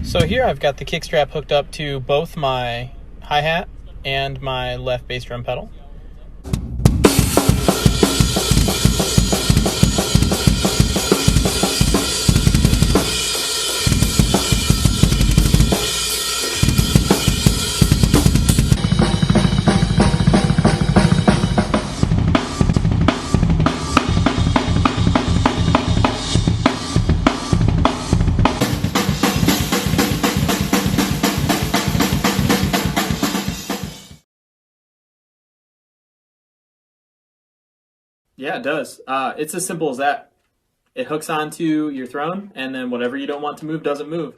So here I've got the kick strap hooked up to both my hi-hat and my left bass drum pedal. Yeah, it does. It's as simple as that. It hooks onto your throne, and then whatever you don't want to move doesn't move.